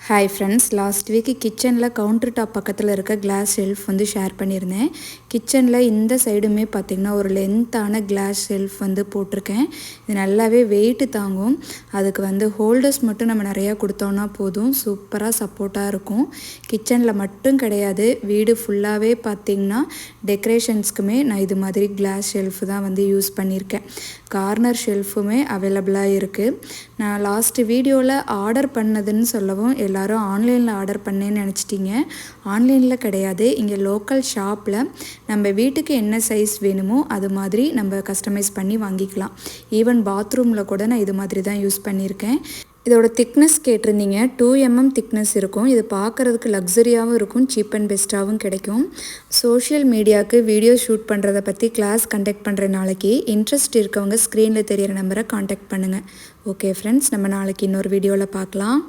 Hi friends, last week கிச்சனில் counter top பக்கத்தில் இருக்க கிளாஸ் ஷெல்ஃப் வந்து ஷேர் பண்ணியிருந்தேன். கிச்சனில் இந்த சைடுமே பார்த்திங்கன்னா ஒரு லென்த்தான கிளாஸ் ஷெல்ஃப் வந்து போட்டிருக்கேன். இது நல்லாவே வெயிட்டு தாங்கும். அதுக்கு வந்து ஹோல்டர்ஸ் மட்டும் நம்ம நிறையா கொடுத்தோன்னா போதும், சூப்பராக சப்போர்ட்டாக இருக்கும். கிச்சனில் மட்டும் கிடையாது, வீடு ஃபுல்லாகவே பார்த்திங்கன்னா டெக்கரேஷன்ஸ்க்குமே நான் இது மாதிரி கிளாஸ் ஷெல்ஃப் தான் வந்து யூஸ் பண்ணியிருக்கேன். கார்னர் ஷெல்ஃபுமே அவைலபிளாக இருக்குது. நான் லாஸ்ட் வீடியோவில் ஆர்டர் பண்ணதுன்னு சொல்லவும் எல்லோரும் ஆன்லைனில் ஆர்டர் பண்ணேன்னு நினச்சிட்டிங்க. ஆன்லைனில் கிடையாது, இங்கே லோக்கல் ஷாப்பில் நம்ம வீட்டுக்கு என்ன சைஸ் வேணுமோ அது மாதிரி நம்ம கஸ்டமைஸ் பண்ணி வாங்கிக்கலாம். ஈவன் பாத்ரூமில் கூட நான் இது மாதிரி தான் யூஸ் பண்ணியிருக்கேன். இதோட திக்னஸ் கேட்டிருந்தீங்க, 2mm திக்னஸ் இருக்கும். இது பார்க்குறதுக்கு லக்ஸரியாகவும் இருக்கும், சீப் அண்ட் பெஸ்ட்டாகவும் கிடைக்கும். சோஷியல் மீடியாவுக்கு வீடியோ ஷூட் பண்ணுறதை பற்றி கிளாஸ் கண்டக்ட் பண்ணுற நாளைக்கு இன்ட்ரெஸ்ட் இருக்கவங்க ஸ்க்ரீனில் தெரியிற நம்பரை காண்டாக்ட் பண்ணுங்கள். ஓகே ஃப்ரெண்ட்ஸ், நம்ம நாளைக்கு இன்னொரு வீடியோவில் பார்க்கலாம்.